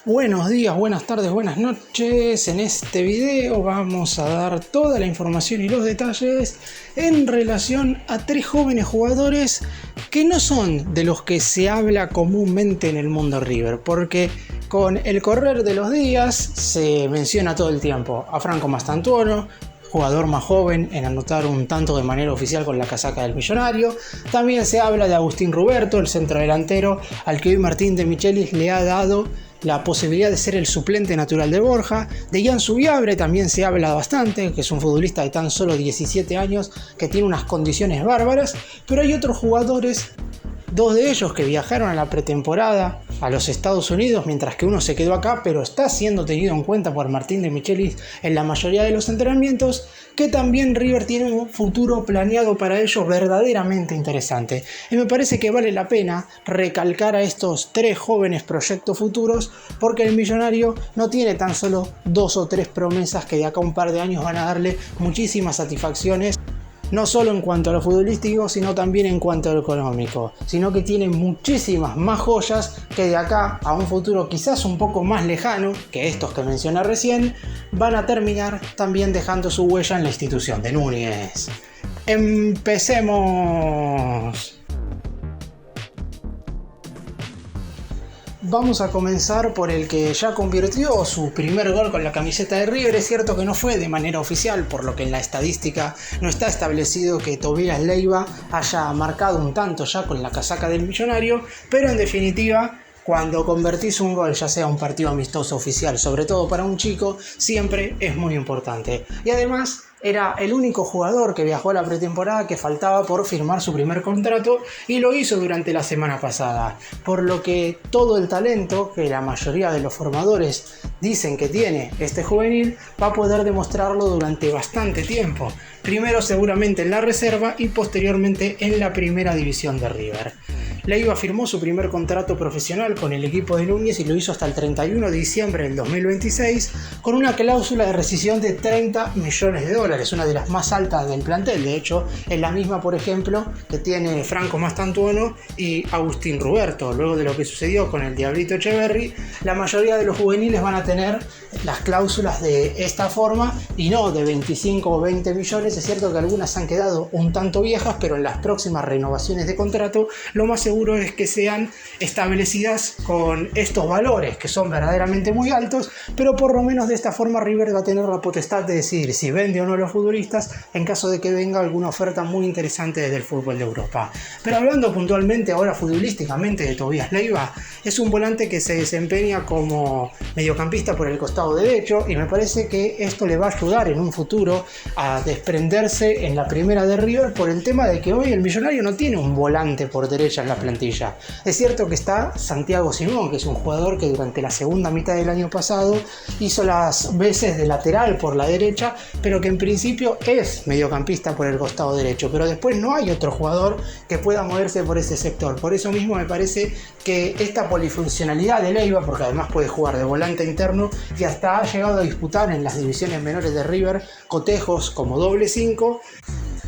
Buenos días, buenas tardes, buenas noches. En este video vamos a dar toda la información y los detalles en relación a tres jóvenes jugadores que no son de los que se habla comúnmente en el mundo River, porque con el correr de los días se menciona todo el tiempo a Franco Mastantuono, jugador más joven en anotar un tanto de manera oficial con la casaca del Millonario. También se habla de Agustín Ruberto, el centrodelantero al que hoy Martín de Michelis le ha dado la posibilidad de ser el suplente natural de Borja. De Ian Subiabre también se habla bastante, que es un futbolista de tan solo 17 años que tiene unas condiciones bárbaras, pero hay otros jugadores, dos de ellos que viajaron a la pretemporada a los Estados Unidos, mientras que uno se quedó acá, pero está siendo tenido en cuenta por Martín de Michelis en la mayoría de los entrenamientos, que también River tiene un futuro planeado para ellos verdaderamente interesante. Y me parece que vale la pena recalcar a estos tres jóvenes proyectos futuros, porque el Millonario no tiene tan solo 2 o 3 promesas que de acá a un par de años van a darle muchísimas satisfacciones, no solo en cuanto a lo futbolístico, sino también en cuanto a lo económico, sino que tiene muchísimas más joyas que de acá a un futuro quizás un poco más lejano que estos que mencioné recién, van a terminar también dejando su huella en la institución de Núñez. ¡Empecemos! Vamos a comenzar por el que ya convirtió su primer gol con la camiseta de River. Es cierto que no fue de manera oficial, por lo que en la estadística no está establecido que Tobías Leiva haya marcado un tanto ya con la casaca del Millonario, pero en definitiva, cuando convertís un gol, ya sea un partido amistoso oficial, sobre todo para un chico, siempre es muy importante. Y además era el único jugador que viajó a la pretemporada que faltaba por firmar su primer contrato, y lo hizo durante la semana pasada, por lo que todo el talento que la mayoría de los formadores dicen que tiene este juvenil va a poder demostrarlo durante bastante tiempo, primero seguramente en la reserva y posteriormente en la primera división de River. Leiva firmó su primer contrato profesional con el equipo de Núñez y lo hizo hasta el 31 de diciembre del 2026 con una cláusula de rescisión de $30 millones, una de las más altas del plantel. De hecho, es la misma, por ejemplo, que tiene Franco Mastantuono y Agustín Ruberto. Luego de lo que sucedió con el Diablito Echeverri, la mayoría de los juveniles van a tener las cláusulas de esta forma y no de 25 o 20 millones. Es cierto que algunas han quedado un tanto viejas, pero en las próximas renovaciones de contrato lo más seguro es que sean establecidas con estos valores, que son verdaderamente muy altos, pero por lo menos de esta forma River va a tener la potestad de decidir si vende o no a los futbolistas en caso de que venga alguna oferta muy interesante desde el fútbol de Europa. Pero hablando puntualmente ahora futbolísticamente de Tobías Leiva, es un volante que se desempeña como mediocampista por el costado derecho, y me parece que esto le va a ayudar en un futuro a desprenderse en la primera de River, por el tema de que hoy el Millonario no tiene un volante por derecha en la plantilla. Es cierto que está Santiago Simón, que es un jugador que durante la segunda mitad del año pasado hizo las veces de lateral por la derecha, pero que en principio es mediocampista por el costado derecho, pero después no hay otro jugador que pueda moverse por ese sector. Por eso mismo me parece que esta polifuncionalidad de Leiva, porque además puede jugar de volante interno y hasta ha llegado a disputar en las divisiones menores de River cotejos como doble 5,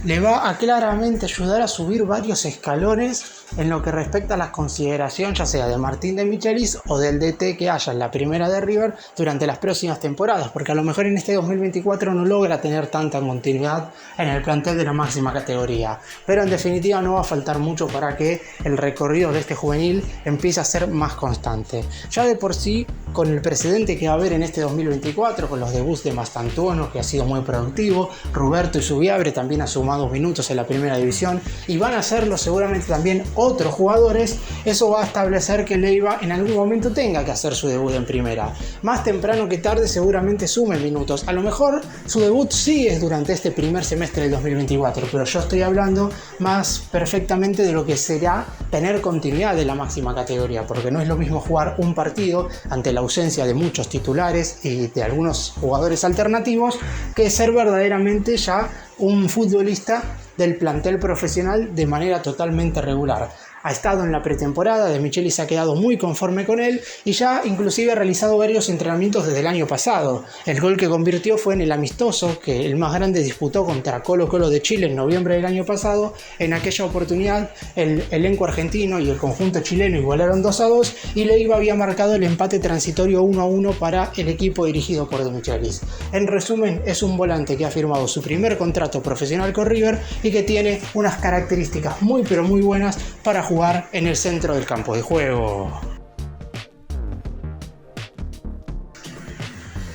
le va a claramente ayudar a subir varios escalones en lo que respecta a las consideraciones, ya sea de Martín de Michelis o del DT que haya en la primera de River durante las próximas temporadas, porque a lo mejor en este 2024 no logra tener tanta continuidad en el plantel de la máxima categoría, pero en definitiva no va a faltar mucho para que el recorrido de este juvenil empiece a ser más constante. Ya de por sí, con el precedente que va a haber en este 2024, con los debuts de Mastantuono, que ha sido muy productivo, Ruberto y Subiabre también han sumado minutos en la primera división, y van a hacerlo seguramente también otros jugadores, eso va a establecer que Leiva en algún momento tenga que hacer su debut en primera. Más temprano que tarde seguramente sume minutos. A lo mejor su debut sí es durante este primer semestre del 2024, pero yo estoy hablando más perfectamente de lo que será tener continuidad de la máxima categoría, porque no es lo mismo jugar un partido ante la ausencia de muchos titulares y de algunos jugadores alternativos que ser verdaderamente ya un futbolista del plantel profesional de manera totalmente regular. Ha estado en la pretemporada, De Michelis ha quedado muy conforme con él y ya inclusive ha realizado varios entrenamientos desde el año pasado. El gol que convirtió fue en el amistoso que el más grande disputó contra Colo-Colo de Chile en noviembre del año pasado. En aquella oportunidad el elenco argentino y el conjunto chileno igualaron 2-2 y Leiva había marcado el empate transitorio 1-1 para el equipo dirigido por De Michelis. En resumen, es un volante que ha firmado su primer contrato profesional con River y que tiene unas características muy pero muy buenas para jugar en el centro del campo de juego.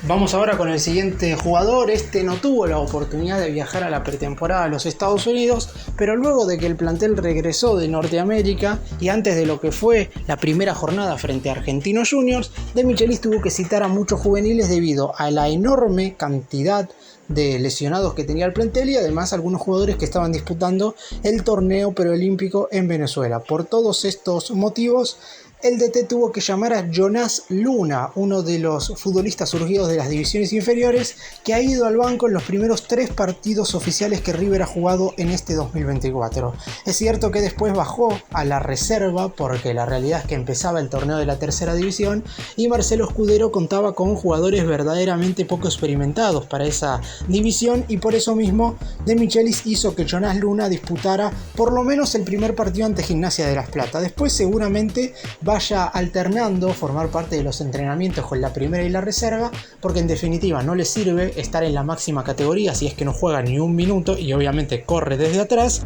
Vamos ahora con el siguiente jugador. Este no tuvo la oportunidad de viajar a la pretemporada a los Estados Unidos, pero luego de que el plantel regresó de Norteamérica y antes de lo que fue la primera jornada frente a Argentinos Juniors, De Michelis tuvo que citar a muchos juveniles debido a la enorme cantidad de lesionados que tenía el plantel y además algunos jugadores que estaban disputando el torneo preolímpico en Venezuela. Por todos estos motivos, el DT tuvo que llamar a Jonás Luna, uno de los futbolistas surgidos de las divisiones inferiores, que ha ido al banco en los primeros 3 partidos oficiales que River ha jugado en este 2024. Es cierto que después bajó a la reserva porque la realidad es que empezaba el torneo de la tercera división y Marcelo Escudero contaba con jugadores verdaderamente poco experimentados para esa división y por eso mismo De Michelis hizo que Jonás Luna disputara por lo menos el primer partido ante Gimnasia de Las Plata. Después seguramente vaya alternando formar parte de los entrenamientos con la primera y la reserva, porque en definitiva no le sirve estar en la máxima categoría si es que no juega ni un minuto y obviamente corre desde atrás.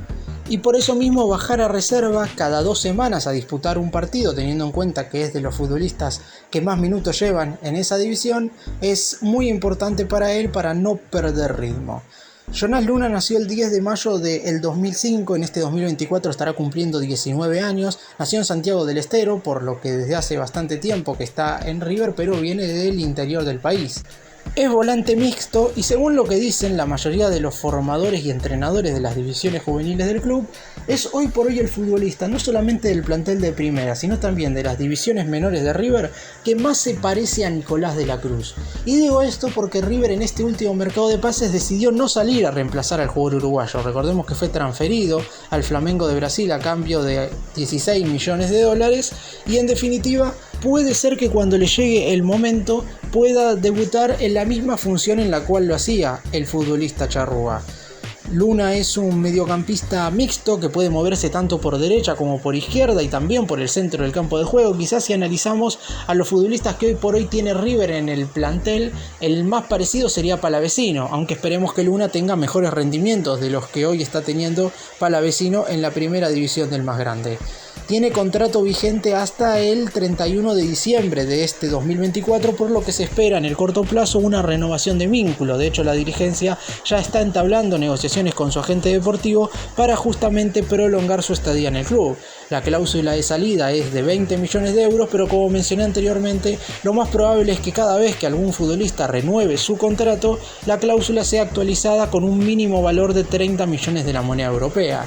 Y por eso mismo bajar a reserva cada 2 semanas a disputar un partido, teniendo en cuenta que es de los futbolistas que más minutos llevan en esa división, es muy importante para él para no perder ritmo. Jonás Luna nació el 10 de mayo del 2005, en este 2024 estará cumpliendo 19 años, nació en Santiago del Estero, por lo que desde hace bastante tiempo que está en River, pero viene del interior del país. Es volante mixto y según lo que dicen la mayoría de los formadores y entrenadores de las divisiones juveniles del club, es hoy por hoy el futbolista no solamente del plantel de primera, sino también de las divisiones menores de River que más se parece a Nicolás de la Cruz. Y digo esto porque River en este último mercado de pases decidió no salir a reemplazar al jugador uruguayo. Recordemos que fue transferido al Flamengo de Brasil a cambio de 16 millones de dólares y en definitiva puede ser que cuando le llegue el momento pueda debutar en la misma función en la cual lo hacía el futbolista charrúa. Luna es un mediocampista mixto que puede moverse tanto por derecha como por izquierda y también por el centro del campo de juego. Quizás si analizamos a los futbolistas que hoy por hoy tiene River en el plantel, el más parecido sería Palavecino, aunque esperemos que Luna tenga mejores rendimientos de los que hoy está teniendo Palavecino en la primera división del más grande. Tiene contrato vigente hasta el 31 de diciembre de este 2024, por lo que se espera en el corto plazo una renovación de vínculo. De hecho, la dirigencia ya está entablando negociaciones con su agente deportivo para justamente prolongar su estadía en el club. La cláusula de salida es de 20 millones de euros, pero como mencioné anteriormente, lo más probable es que cada vez que algún futbolista renueve su contrato, la cláusula sea actualizada con un mínimo valor de 30 millones de la moneda europea.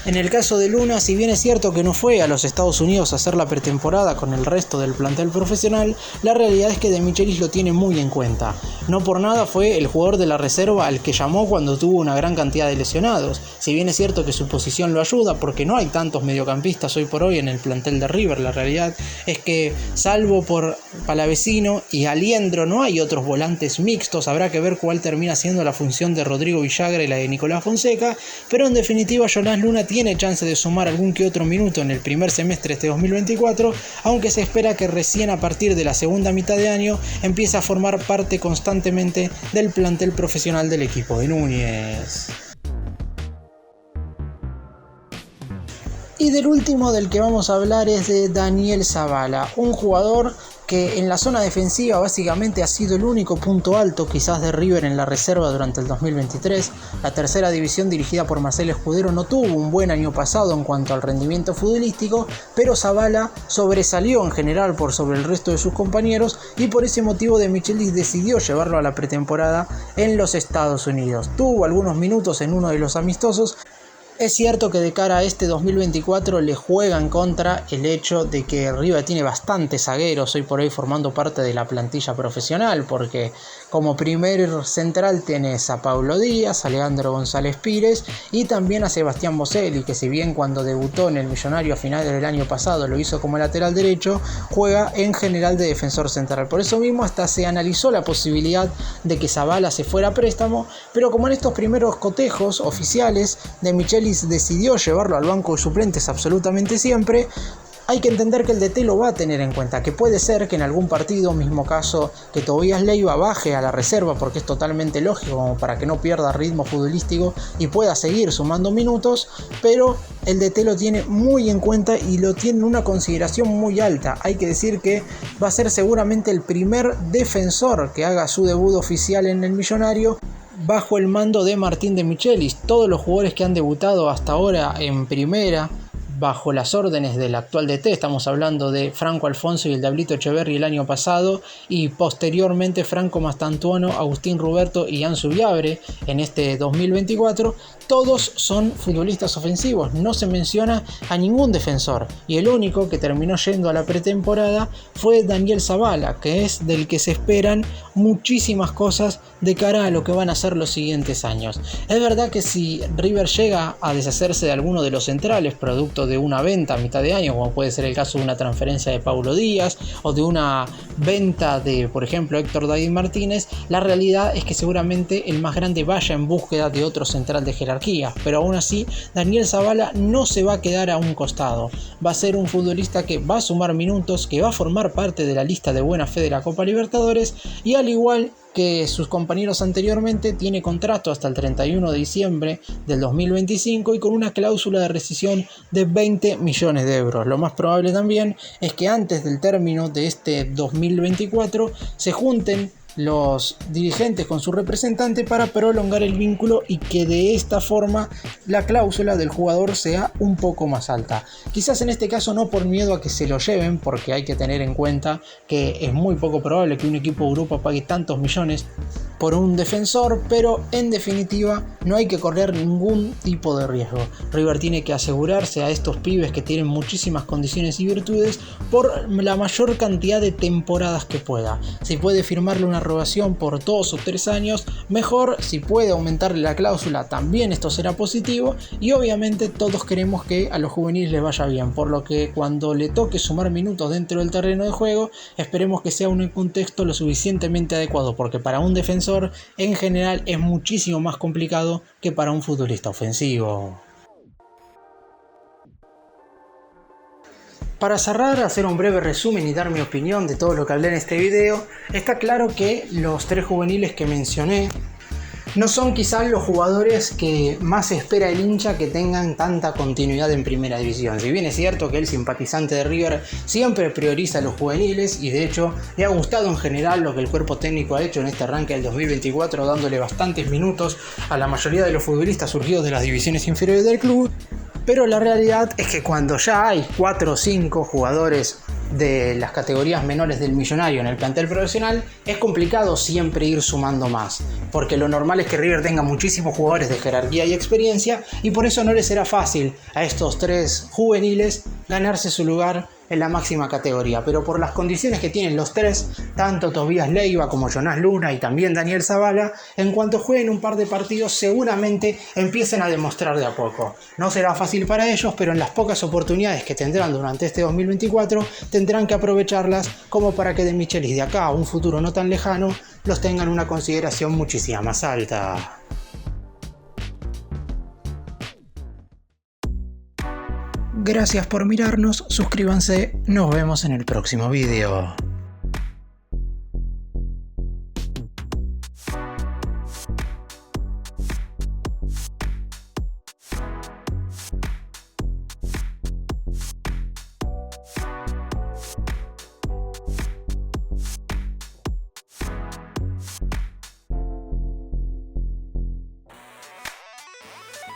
En el caso de Luna, si bien es cierto que no fue a los Estados Unidos a hacer la pretemporada con el resto del plantel profesional, la realidad es que De Michelis lo tiene muy en cuenta. No por nada fue el jugador de la reserva al que llamó cuando tuvo una gran cantidad de lesionados. Si bien es cierto que su posición lo ayuda, porque no hay tantos mediocampistas hoy por hoy en el plantel de River, la realidad es que salvo por Palavecino y Aliendro no hay otros volantes mixtos. Habrá que ver cuál termina siendo la función de Rodrigo Villagra y la de Nicolás Fonseca, pero en definitiva Jonás Luna tiene chance de sumar algún que otro minuto en el primer semestre de este 2024, aunque se espera que recién a partir de la segunda mitad de año empiece a formar parte constantemente del plantel profesional del equipo de Núñez. Y del último del que vamos a hablar es de Daniel Zavala, un jugador que en la zona defensiva básicamente ha sido el único punto alto quizás de River en la reserva durante el 2023. La tercera división dirigida por Marcelo Escudero no tuvo un buen año pasado en cuanto al rendimiento futbolístico, pero Zavala sobresalió en general por sobre el resto de sus compañeros y por ese motivo De Michelis decidió llevarlo a la pretemporada en los Estados Unidos. Tuvo algunos minutos en uno de los amistosos. Es cierto que de cara a este 2024 le juega en contra el hecho de que River tiene bastantes zagueros hoy por hoy formando parte de la plantilla profesional, porque Como primer central tenés a Paulo Díaz, a Leandro González Pires y también a Sebastián Boselli, que si bien cuando debutó en el Millonario a finales del año pasado lo hizo como lateral derecho, juega en general de defensor central. Por eso mismo hasta se analizó la posibilidad de que Zabala se fuera a préstamo, pero como en estos primeros cotejos oficiales De Michelis decidió llevarlo al banco de suplentes absolutamente siempre, hay que entender que el DT lo va a tener en cuenta, que puede ser que en algún partido, mismo caso que Tobías Leiva, baje a la reserva porque es totalmente lógico como para que no pierda ritmo futbolístico y pueda seguir sumando minutos, pero el DT lo tiene muy en cuenta y lo tiene en una consideración muy alta. Hay que decir que va a ser seguramente el primer defensor que haga su debut oficial en el Millonario bajo el mando de Martín De Michelis. Todos los jugadores que han debutado hasta ahora en primera bajo las órdenes del actual DT, estamos hablando de Franco Alfonso y el Diablito Echeverri el año pasado, y posteriormente Franco Mastantuono, Agustín Ruberto y Ansu Viabre en este 2024, todos son futbolistas ofensivos, no se menciona a ningún defensor, y el único que terminó yendo a la pretemporada fue Daniel Zabala, que es del que se esperan muchísimas cosas de cara a lo que van a ser los siguientes años. Es verdad que si River llega a deshacerse de alguno de los centrales, producto de una venta a mitad de año, como puede ser el caso de una transferencia de Paulo Díaz o de una venta de, por ejemplo, Héctor David Martínez, la realidad es que seguramente el más grande vaya en búsqueda de otro central de jerarquía, pero aún así Daniel Zabala no se va a quedar a un costado, va a ser un futbolista que va a sumar minutos, que va a formar parte de la lista de buena fe de la Copa Libertadores, y al igual que sus compañeros anteriormente, tiene contrato hasta el 31 de diciembre del 2025 y con una cláusula de rescisión de 20 millones de euros. Lo más probable también es que antes del término de este 2024 se junten los dirigentes con su representante para prolongar el vínculo y que de esta forma la cláusula del jugador sea un poco más alta. Quizás en este caso no por miedo a que se lo lleven, porque hay que tener en cuenta que es muy poco probable que un equipo de Europa pague tantos millones por un defensor, pero en definitiva no hay que correr ningún tipo de riesgo. River tiene que asegurarse a estos pibes que tienen muchísimas condiciones y virtudes por la mayor cantidad de temporadas que pueda. Si puede firmarle una renovación por 2 o 3 años, mejor. Si puede aumentarle la cláusula, también esto será positivo, y obviamente todos queremos que a los juveniles les vaya bien, por lo que cuando le toque sumar minutos dentro del terreno de juego, esperemos que sea un contexto lo suficientemente adecuado, porque para un defensor en general es muchísimo más complicado que para un futbolista ofensivo. Para cerrar, hacer un breve resumen y dar mi opinión de todo lo que hablé en este video, está claro que los 3 juveniles que mencioné no son quizás los jugadores que más espera el hincha que tengan tanta continuidad en primera división. Si bien es cierto que el simpatizante de River siempre prioriza a los juveniles, y de hecho le ha gustado en general lo que el cuerpo técnico ha hecho en este arranque del 2024, dándole bastantes minutos a la mayoría de los futbolistas surgidos de las divisiones inferiores del club, pero la realidad es que cuando ya hay 4 o 5 jugadores de las categorías menores del Millonario en el plantel profesional, es complicado siempre ir sumando más, porque lo normal es que River tenga muchísimos jugadores de jerarquía y experiencia, y por eso no le será fácil a estos 3 juveniles ganarse su lugar en la máxima categoría. Pero por las condiciones que tienen los 3, tanto Tobías Leiva como Jonás Luna y también Daniel Zabala, en cuanto jueguen un par de partidos seguramente empiecen a demostrar de a poco. No será fácil para ellos, pero en las pocas oportunidades que tendrán durante este 2024 tendrán que aprovecharlas, como para que De Michelis de acá a un futuro no tan lejano los tengan una consideración muchísimo más alta. Gracias por mirarnos, suscríbanse, nos vemos en el próximo video.